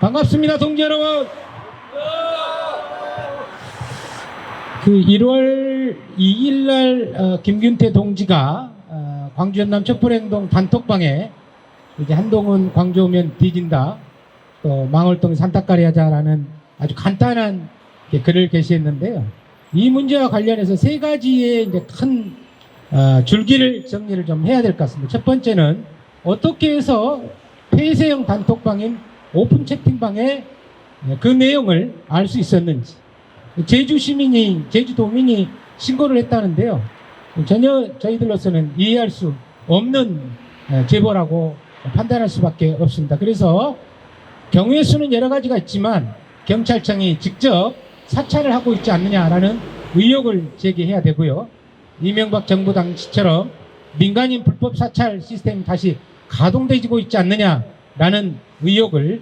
반갑습니다, 동지 여러분. 그 1월 2일 날 김균태 동지가 광주 전남 촛불행동 단톡방에 이제 한동훈 광주 오면 뒤진다, 또 망월동 산타까리 하자라는 아주 간단한 글을 게시했는데요. 이 문제와 관련해서 세 가지의 이제 큰 줄기를 정리를 좀 해야 될 것 같습니다. 첫 번째는 어떻게 해서 폐쇄형 단톡방인 오픈 채팅방에 그 내용을 알 수 있었는지, 제주도민이 신고를 했다는데요. 전혀 저희들로서는 이해할 수 없는 제보라고 판단할 수밖에 없습니다. 그래서 경우의 수는 여러 가지가 있지만 경찰청이 직접 사찰을 하고 있지 않느냐라는 의혹을 제기해야 되고요. 이명박 정부 당시처럼 민간인 불법 사찰 시스템이 다시 가동되고 있지 않느냐라는 의혹을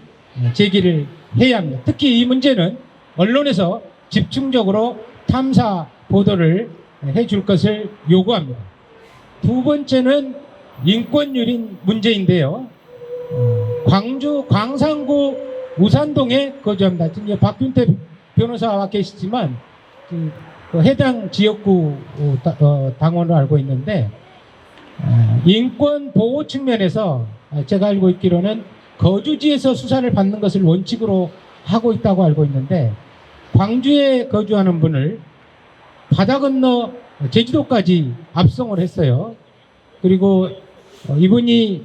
제기를 해야 합니다. 특히 이 문제는 언론에서 집중적으로 탐사 보도를 해줄 것을 요구합니다. 두 번째는 인권유린 문제인데요. 광주 광산구 우산동에 거주합니다. 지금 박균태 변호사와 계시지만 그 해당 지역구 당원으로 알고 있는데, 인권 보호 측면에서 제가 알고 있기로는 거주지에서 수사를 받는 것을 원칙으로 하고 있다고 알고 있는데, 광주에 거주하는 분을 바다 건너 제주도까지 압송을 했어요. 그리고 이분이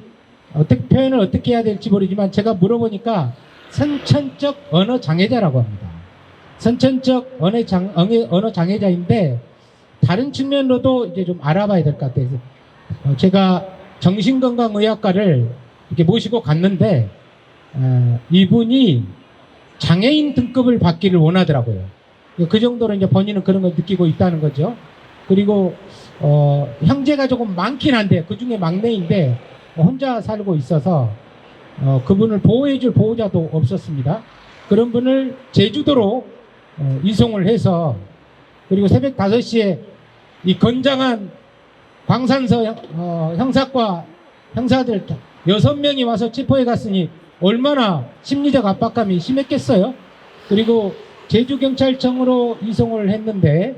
표현을 어떻게 해야 될지 모르지만 제가 물어보니까 선천적 언어 장애자라고 합니다. 선천적 언어 장애자인데 다른 측면으로도 이제 좀 알아봐야 될 것 같아요. 제가 정신건강의학과를 이렇게 모시고 갔는데 이분이 장애인 등급을 받기를 원하더라고요. 그 정도로 이제 본인은 그런 걸 느끼고 있다는 거죠. 그리고 형제가 조금 많긴 한데 그 중에 막내인데 혼자 살고 있어서 그분을 보호해줄 보호자도 없었습니다. 그런 분을 제주도로 이송을 해서, 그리고 새벽 5시에 이 건장한 광산서 형사과 형사들 6명이 와서 체포해 갔으니 얼마나 심리적 압박감이 심했겠어요. 그리고 제주경찰청으로 이송을 했는데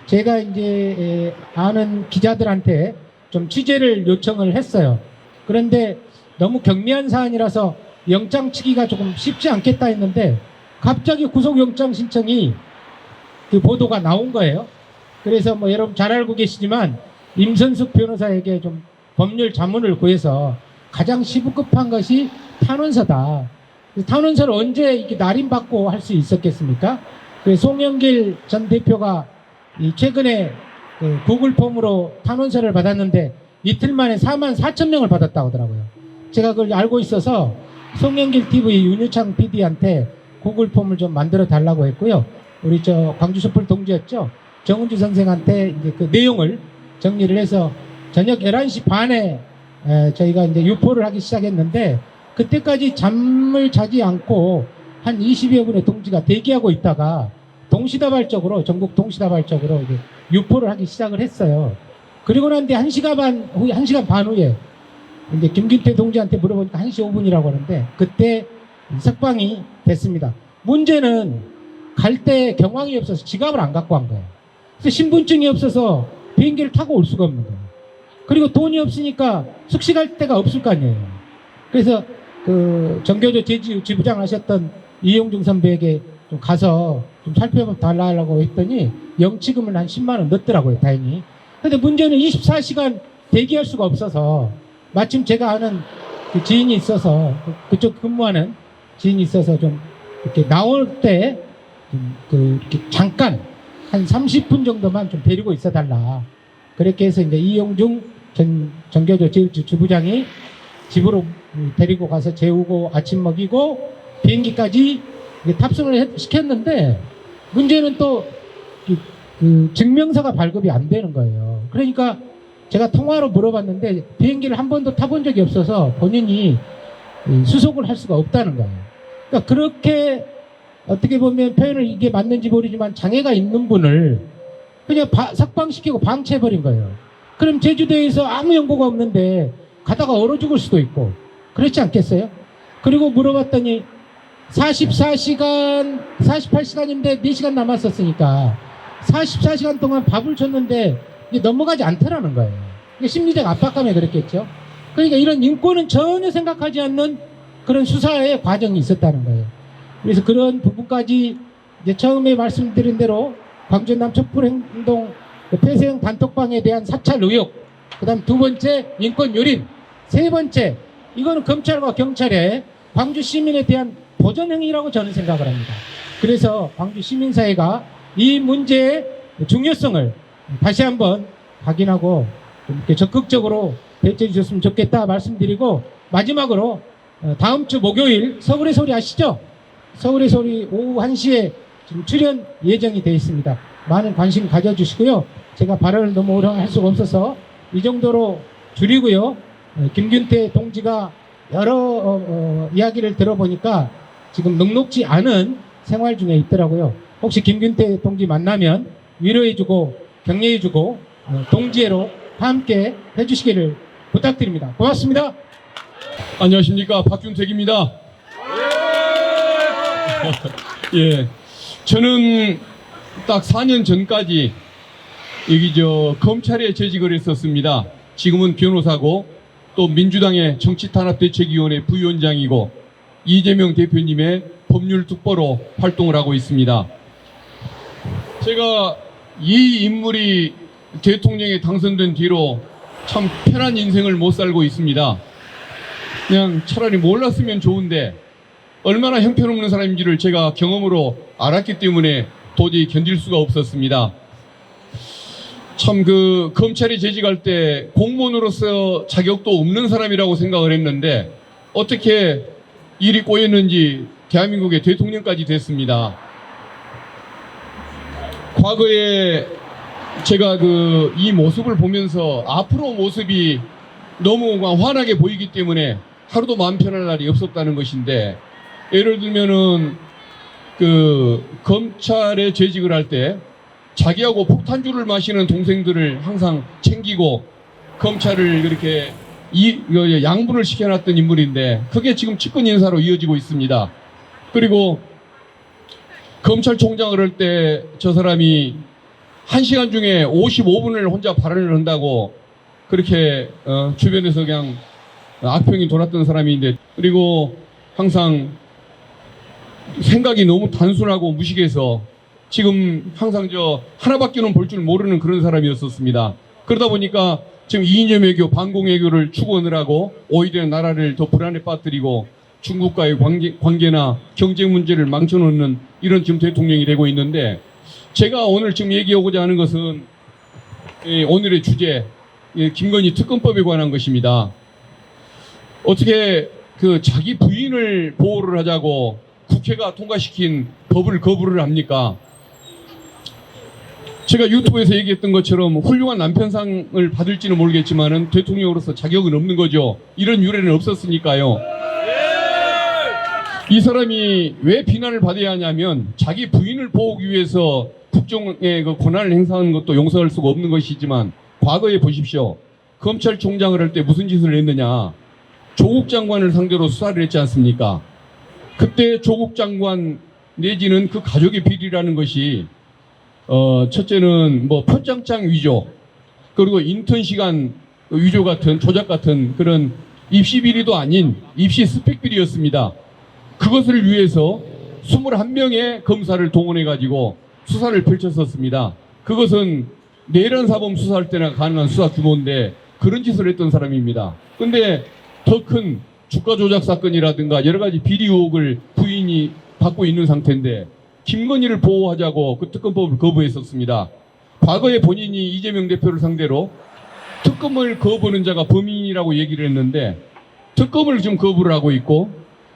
제가 이제 아는 기자들한테 좀 취재를 요청을 했어요. 그런데 너무 경미한 사안이라서 영장 치기가 조금 쉽지 않겠다 했는데 갑자기 구속영장 신청이 그 보도가 나온 거예요. 그래서 뭐 여러분 잘 알고 계시지만 임선숙 변호사에게 좀 법률 자문을 구해서 가장 시급한 것이 탄원서다. 탄원서를 언제 이렇게 날인받고 할 수 있었겠습니까? 송영길 전 대표가 최근에 구글 폼으로 탄원서를 받았는데 이틀 만에 44,000명을 받았다고 하더라고요. 제가 그걸 알고 있어서 송영길 TV 윤유창 PD한테 구글 폼을 좀 만들어 달라고 했고요. 우리 광주 촛불 동지였죠, 정은주 선생한테 이제 그 내용을 정리를 해서 저녁 11시 반에 저희가 이제 유포를 하기 시작했는데, 그때까지 잠을 자지 않고 한 20여 분의 동지가 대기하고 있다가 전국 동시다발적으로 이제 유포를 하기 시작을 했어요. 그리고 난 뒤에 1시간 반 후에 이제 김균태 동지한테 물어보니까 1시 5분이라고 하는데 그때 석방이 됐습니다. 문제는 갈 때 경황이 없어서 지갑을 안 갖고 간 거예요. 그래서 신분증이 없어서 비행기를 타고 올 수가 없는 거예요. 그리고 돈이 없으니까 숙식 갈 데가 없을 거 아니에요. 그래서 그 정교조 지부장 하셨던 이용중 선배에게 좀 가서 좀 살펴달라고 했더니 영치금을 한 10만 원 넣더라고요, 다행히. 근데 문제는 24시간 대기할 수가 없어서, 마침 제가 아는 그 지인이 있어서, 그쪽 근무하는 지인이 있어서 좀 이렇게 나올 때 이렇게 잠깐 한 30분 정도만 좀 데리고 있어 달라. 그렇게 해서 이제 이용중 정교조 지부장이 집으로 데리고 가서 재우고 아침 먹이고 비행기까지 탑승을 시켰는데, 문제는 또 그 증명서가 발급이 안 되는 거예요. 그러니까 제가 통화로 물어봤는데 비행기를 한 번도 타본 적이 없어서 본인이 수속을 할 수가 없다는 거예요. 그러니까 그렇게 어떻게 보면 표현을 이게 맞는지 모르지만 장애가 있는 분을 그냥 석방시키고 방치해버린 거예요. 그럼 제주도에서 아무 연고가 없는데 가다가 얼어 죽을 수도 있고 그렇지 않겠어요? 그리고 물어봤더니 44시간, 48시간인데 4시간 남았었으니까 44시간 동안 밥을 줬는데 이게 넘어가지 않더라는 거예요. 이게 심리적 압박감에 그랬겠죠. 그러니까 이런 인권은 전혀 생각하지 않는 그런 수사의 과정이 있었다는 거예요. 그래서 그런 부분까지 이제 처음에 말씀드린 대로 광주 남촛불행동 폐쇄형 단톡방에 대한 사찰 의혹, 그다음 두 번째 인권 유린, 세 번째 이거는 검찰과 경찰의 광주 시민에 대한 보전 행위라고 저는 생각을 합니다. 그래서 광주 시민사회가 이 문제의 중요성을 다시 한번 확인하고 이렇게 적극적으로 대처해 주셨으면 좋겠다 말씀드리고, 마지막으로 다음 주 목요일 서울의 소리 아시죠? 서울의 소리 오후 1시에 지금 출연 예정이 되어 있습니다. 많은 관심 가져주시고요. 제가 발언을 너무 오래 할 수가 없어서 이 정도로 줄이고요. 김균태 동지가 여러 이야기를 들어보니까 지금 녹록지 않은 생활 중에 있더라고요. 혹시 김균태 동지 만나면 위로해주고 격려해주고 동지애로 함께 해주시기를 부탁드립니다. 고맙습니다. 안녕하십니까, 박균택입니다. 예, 저는 딱 4년 전까지 여기 검찰에 재직을 했었습니다. 지금은 변호사고 또 민주당의 정치탄압대책위원회 부위원장이고 이재명 대표님의 법률특보로 활동을 하고 있습니다. 제가 이 인물이 대통령에 당선된 뒤로 참 편한 인생을 못 살고 있습니다. 그냥 차라리 몰랐으면 좋은데 얼마나 형편없는 사람인지를 제가 경험으로 알았기 때문에 도저히 견딜 수가 없었습니다. 참 검찰에 재직할 때 공무원으로서 자격도 없는 사람이라고 생각을 했는데 어떻게 일이 꼬였는지 대한민국의 대통령까지 됐습니다. 과거에 제가 이 모습을 보면서 앞으로 모습이 너무 환하게 보이기 때문에 하루도 마음 편할 날이 없었다는 것인데, 예를 들면은 검찰에 재직을 할 때 자기하고 폭탄주를 마시는 동생들을 항상 챙기고 검찰을 그렇게 양분을 시켜놨던 인물인데 그게 지금 측근 인사로 이어지고 있습니다. 그리고 검찰총장을 할 때 저 사람이 1시간 중에 55분을 혼자 발언을 한다고 그렇게 주변에서 그냥 악평이 돌았던 사람인데, 그리고 항상 생각이 너무 단순하고 무식해서 지금 항상 하나밖에는 볼 줄 모르는 그런 사람이었었습니다. 그러다 보니까 지금 이념 외교, 반공 외교를 추구하느라고 오히려 나라를 더 불안에 빠뜨리고 중국과의 관계나 경제 문제를 망쳐놓는 이런 지금 대통령이 되고 있는데, 제가 오늘 지금 얘기하고자 하는 것은 오늘의 주제, 김건희 특검법에 관한 것입니다. 어떻게 자기 부인을 보호를 하자고 국회가 통과시킨 법을 거부를 합니까? 제가 유튜브에서 얘기했던 것처럼 훌륭한 남편상을 받을지는 모르겠지만은 대통령으로서 자격은 없는 거죠. 이런 유래는 없었으니까요. 이 사람이 왜 비난을 받아야 하냐면 자기 부인을 보호하기 위해서 국정의 권한을 행사하는 것도 용서할 수가 없는 것이지만, 과거에 보십시오. 검찰총장을 할 때 무슨 짓을 했느냐. 조국 장관을 상대로 수사를 했지 않습니까? 그때 조국 장관 내지는 그 가족의 비리라는 것이 첫째는 표창장 위조, 그리고 인턴 시간 위조 같은 조작 같은 그런 입시 비리도 아닌 입시 스펙 비리였습니다. 그것을 위해서 21명의 검사를 동원해가지고 수사를 펼쳤었습니다. 그것은 내란 사범 수사할 때나 가능한 수사 규모인데 그런 짓을 했던 사람입니다. 근데 더 큰 주가 조작 사건이라든가 여러 가지 비리 의혹을 부인이 받고 있는 상태인데 김건희를 보호하자고 그 특검법을 거부했었습니다. 과거에 본인이 이재명 대표를 상대로 특검을 거부하는 자가 범인이라고 얘기를 했는데 특검을 좀 거부를 하고 있고,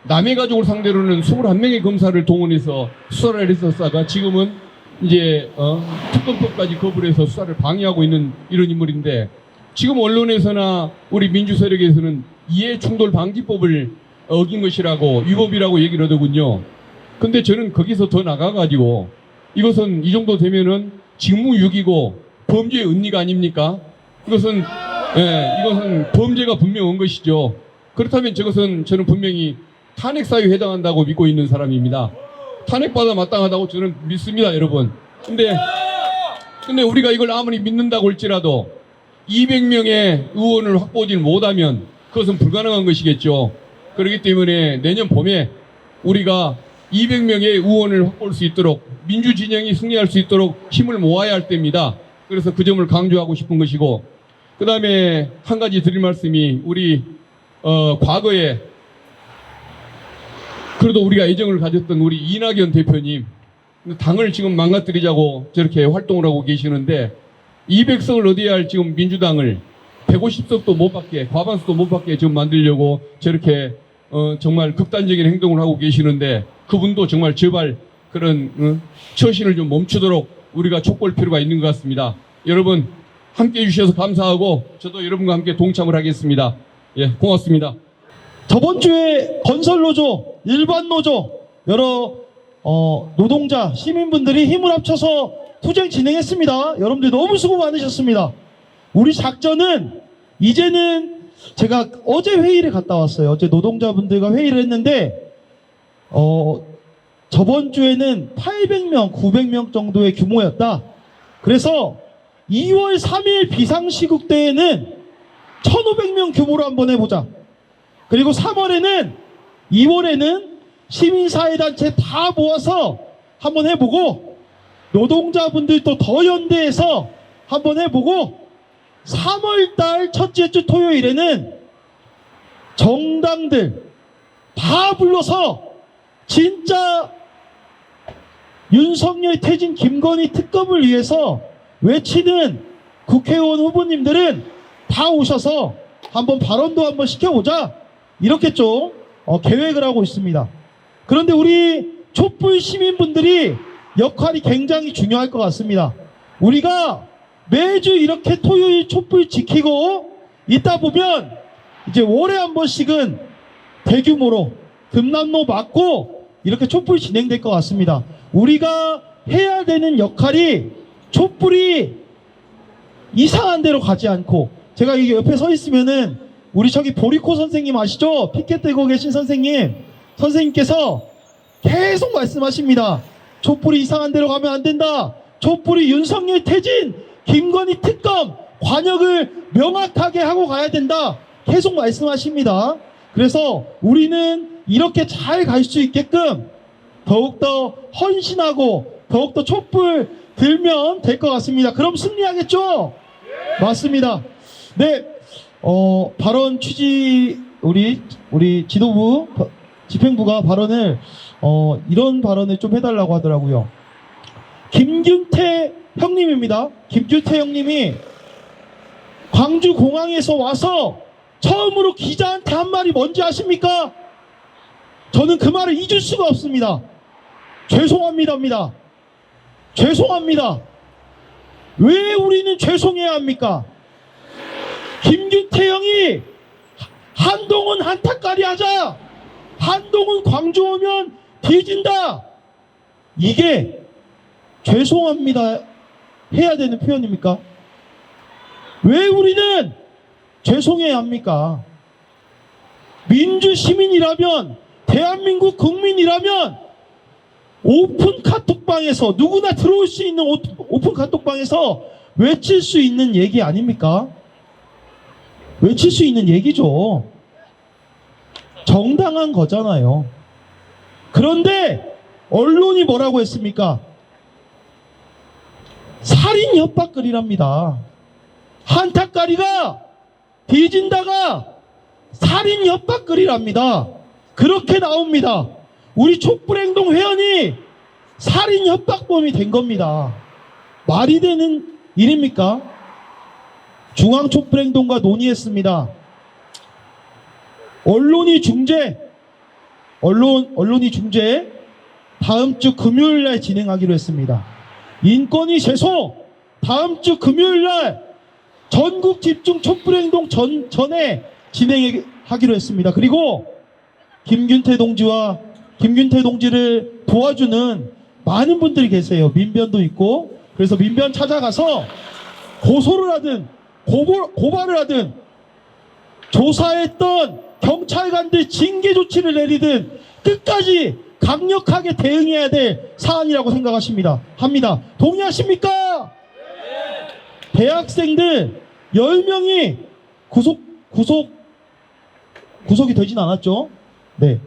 남의 가족을 상대로는 21명의 검사를 동원해서 수사를 했었다가 지금은 이제 특검법까지 거부를 해서 수사를 방해하고 있는 이런 인물인데, 지금 언론에서나 우리 민주 세력에서는 이해충돌 방지법을 어긴 것이라고 위법이라고 얘기를 하더군요. 근데 저는 거기서 더 나가가지고 이것은 이 정도 되면은 직무유기고 범죄의 은닉 아닙니까? 이것은 범죄가 분명한 것이죠. 그렇다면 저것은 저는 분명히 탄핵사유에 해당한다고 믿고 있는 사람입니다. 탄핵받아 마땅하다고 저는 믿습니다, 여러분. 근데 우리가 이걸 아무리 믿는다고 할지라도 200명의 의원을 확보하지 못하면 그것은 불가능한 것이겠죠. 그렇기 때문에 내년 봄에 우리가 200명의 의원을 확보할 수 있도록 민주진영이 승리할 수 있도록 힘을 모아야 할 때입니다. 그래서 그 점을 강조하고 싶은 것이고, 그 다음에 한 가지 드릴 말씀이 우리 과거에 그래도 우리가 애정을 가졌던 우리 이낙연 대표님, 당을 지금 망가뜨리자고 저렇게 활동을 하고 계시는데 200석을 얻어야 할 지금 민주당을 150석도 못 받게, 과반수도 못 받게 지금 만들려고 저렇게 정말 극단적인 행동을 하고 계시는데, 그분도 정말 제발 그런 처신을 좀 멈추도록 우리가 촉구할 필요가 있는 것 같습니다. 여러분 함께 해주셔서 감사하고 저도 여러분과 함께 동참을 하겠습니다. 예, 고맙습니다. 저번 주에 건설노조, 일반노조, 여러 노동자, 시민분들이 힘을 합쳐서 투쟁 진행했습니다. 여러분들 너무 수고 많으셨습니다. 우리 작전은 이제는, 제가 어제 회의를 갔다 왔어요. 어제 노동자분들과 회의를 했는데 저번 주에는 800명, 900명 정도의 규모였다. 그래서 2월 3일 비상시국 때에는 1,500명 규모로 한번 해보자. 그리고 3월에는, 2월에는 시민사회단체 다 모아서 한번 해보고, 노동자분들도 더 연대해서 한번 해보고, 3월달 첫째 주 토요일에는 정당들 다 불러서 진짜 윤석열 퇴진 김건희 특검을 위해서 외치는 국회의원 후보님들은 다 오셔서 한번 발언도 한번 시켜보자, 이렇게 좀 계획을 하고 있습니다. 그런데 우리 촛불 시민분들이 역할이 굉장히 중요할 것 같습니다. 우리가 매주 이렇게 토요일 촛불 지키고 있다 보면 이제 월에 한 번씩은 대규모로 금남로 맞고 이렇게 촛불 진행될 것 같습니다. 우리가 해야 되는 역할이 촛불이 이상한 데로 가지 않고, 제가 이게 옆에 서 있으면은 우리 저기 보리코 선생님 아시죠? 피켓 들고 계신 선생님께서 계속 말씀하십니다. 촛불이 이상한 데로 가면 안 된다. 촛불이 윤석열 퇴진, 김건희 특검, 관역을 명확하게 하고 가야 된다. 계속 말씀하십니다. 그래서 우리는 이렇게 잘 갈 수 있게끔 더욱더 헌신하고 더욱더 촛불 들면 될 것 같습니다. 그럼 승리하겠죠? 맞습니다. 네, 발언 취지, 우리 지도부, 집행부가 발언을, 이런 발언을 좀 해달라고 하더라고요. 김균태 형님입니다. 김균태 형님이 광주 공항에서 와서 처음으로 기자한테 한 말이 뭔지 아십니까? 저는 그 말을 잊을 수가 없습니다. 죄송합니다입니다. 죄송합니다. 왜 우리는 죄송해야 합니까? 김균태 형이 한동훈 한타까리 하자, 한동훈 광주 오면 뒤진다, 이게 죄송합니다 해야 되는 표현입니까? 왜 우리는 죄송해야 합니까? 민주 시민이라면, 대한민국 국민이라면 오픈 카톡방에서, 누구나 들어올 수 있는 오픈 카톡방에서 외칠 수 있는 얘기 아닙니까? 외칠 수 있는 얘기죠. 정당한 거잖아요. 그런데 언론이 뭐라고 했습니까? 살인 협박글이랍니다. 한타까리가 뒤진다가 살인 협박글이랍니다. 그렇게 나옵니다. 우리 촛불행동 회원이 살인 협박범이 된 겁니다. 말이 되는 일입니까? 중앙촛불행동과 논의했습니다. 언론이 중재 다음 주 금요일 날 진행하기로 했습니다. 인권위 제소 다음 주 금요일 날 전국 집중 촛불행동 전에 진행하기로 했습니다. 그리고 김균태 동지를 도와주는 많은 분들이 계세요. 민변도 있고. 그래서 민변 찾아가서 고소를 하든 고발을 하든 조사했던 경찰관들 징계 조치를 내리든 끝까지 강력하게 대응해야 될 사안이라고 생각하십니다. 합니다. 동의하십니까? 대학생들 10명이 구속이 되진 않았죠? 네.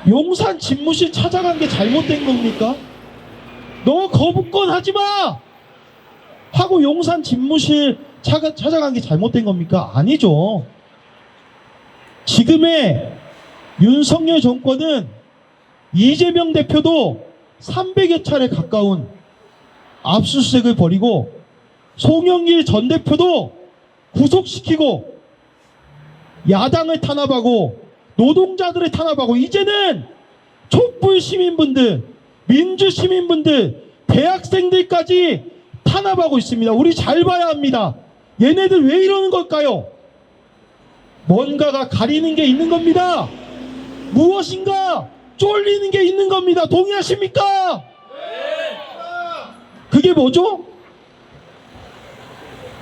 용산 집무실 찾아간 게 잘못된 겁니까? 너 거부권 하지 마! 하고 용산 집무실 찾아간 게 잘못된 겁니까? 아니죠. 지금의 윤석열 정권은 이재명 대표도 300여 차례 가까운 압수수색을 벌이고 송영길 전 대표도 구속시키고 야당을 탄압하고 노동자들을 탄압하고 이제는 촛불 시민분들, 민주 시민분들, 대학생들까지 탄압하고 있습니다. 우리 잘 봐야 합니다. 얘네들 왜 이러는 걸까요? 뭔가가 가리는 게 있는 겁니다. 무엇인가 쫄리는 게 있는 겁니다. 동의하십니까? 그게 뭐죠?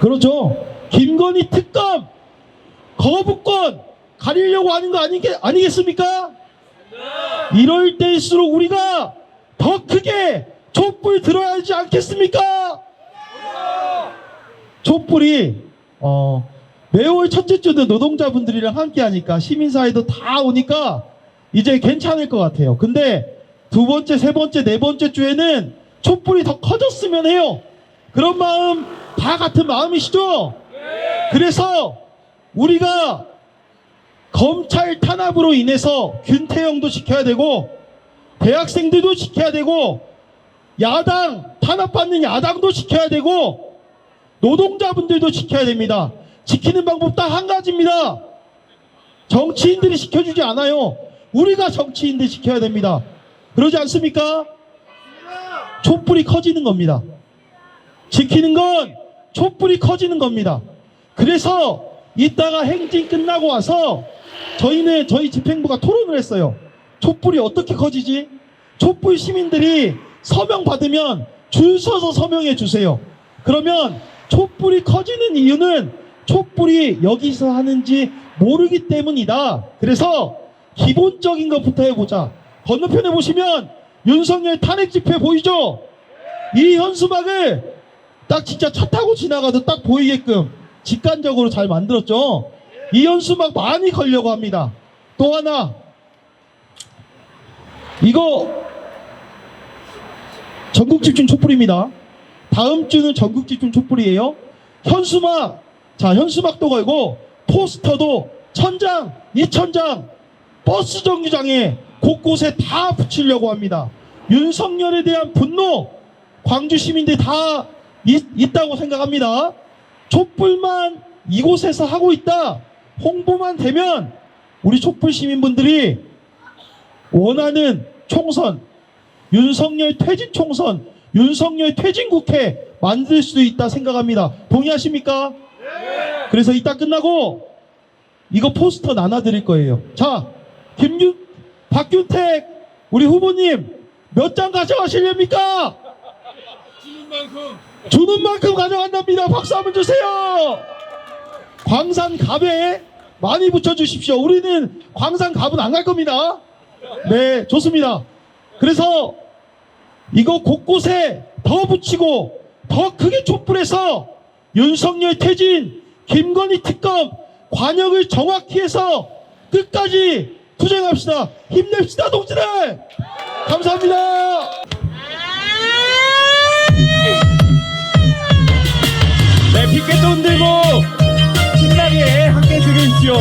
그렇죠. 김건희 특검 거부권 가리려고 하는 거 아니겠습니까? 이럴 때일수록 우리가 더 크게 촛불 들어야 하지 않겠습니까? 촛불이 매월 첫째 주는 노동자분들이랑 함께 하니까 시민사회도 다 오니까 이제 괜찮을 것 같아요. 근데 두 번째, 세 번째, 네 번째 주에는 촛불이 더 커졌으면 해요. 그런 마음 다 같은 마음이시죠? 그래서 우리가 검찰 탄압으로 인해서 균태형도 지켜야 되고 대학생들도 지켜야 되고 야당 탄압받는 야당도 지켜야 되고 노동자분들도 지켜야 됩니다. 지키는 방법 딱 한 가지입니다. 정치인들이 지켜주지 않아요. 우리가 정치인들 지켜야 됩니다. 그러지 않습니까? 촛불이 커지는 겁니다. 지키는 건 촛불이 커지는 겁니다. 그래서 이따가 행진 끝나고 와서 저희 집행부가 토론을 했어요. 촛불이 어떻게 커지지? 촛불 시민들이 서명 받으면 줄 서서 서명해 주세요. 그러면 촛불이 커지는 이유는 촛불이 여기서 하는지 모르기 때문이다. 그래서 기본적인 것부터 해보자. 건너편에 보시면 윤석열 탄핵 집회 보이죠? 이 현수막을 딱 진짜 차 타고 지나가도 딱 보이게끔 직관적으로 잘 만들었죠. 이 현수막 많이 걸려고 합니다. 또 하나, 이거 전국집중 촛불입니다. 다음 주는 전국집중 촛불이에요. 현수막도 걸고 포스터도 1000장, 2000장 버스 정류장에 곳곳에 다 붙이려고 합니다. 윤석열에 대한 분노 광주 시민들이 다 있다고 생각합니다. 촛불만 이곳에서 하고 있다 홍보만 되면 우리 촛불 시민분들이 원하는 총선, 윤석열 퇴진 총선, 윤석열 퇴진 국회 만들 수 있다 생각합니다. 동의하십니까? 네. 그래서 이따 끝나고 이거 포스터 나눠드릴 거예요. 자, 박균택 우리 후보님 몇 장 가져가시렵니까? 주는 만큼 가져간답니다. 박수 한번 주세요. 광산 갑에 많이 붙여주십시오. 우리는 광산 갑은 안 갈 겁니다. 네, 좋습니다. 그래서 이거 곳곳에 더 붙이고 더 크게 촛불해서 윤석열 퇴진, 김건희 특검, 관역을 정확히 해서 끝까지 투쟁합시다. 힘냅시다, 동지들! 감사합니다. 네, 피켓돈 들고 신나게 함께 즐겨주십시오.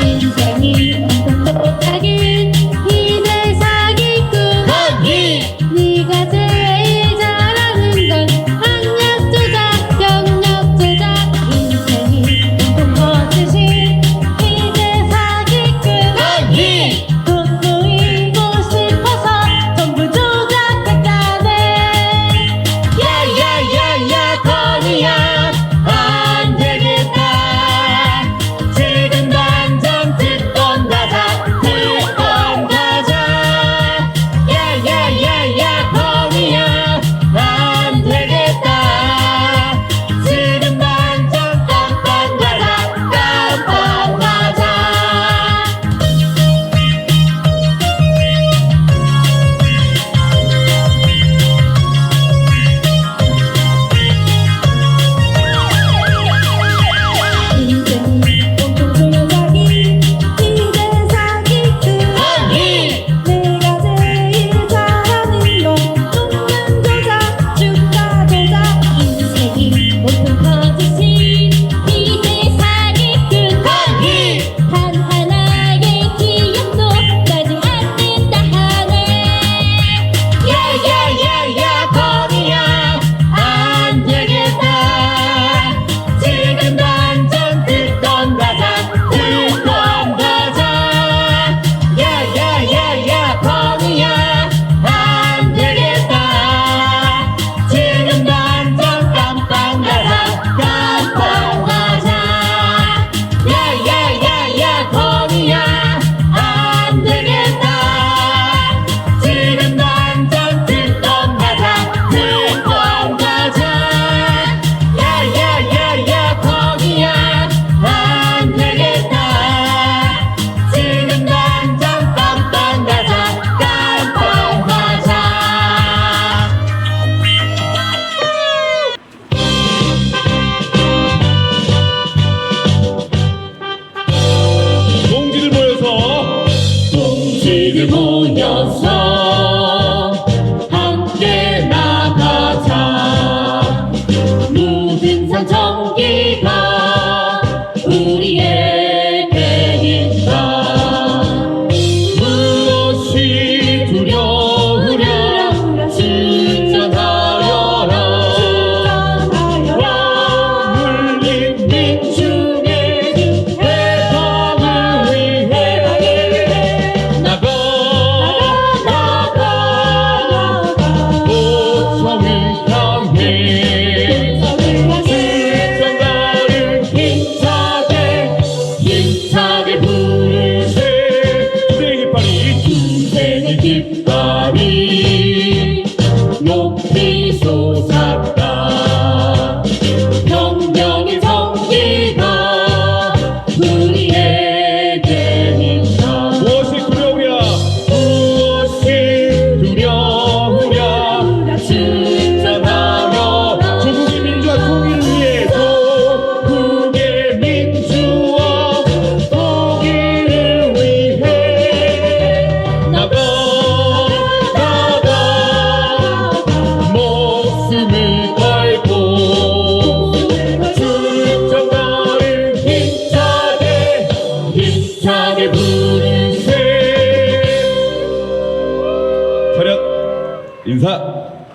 인생이 행복하길 힘내 사기꾼 네가 제일 잘하는 건 학력 조작, 경력 조작. 인생이 행복하길 인사.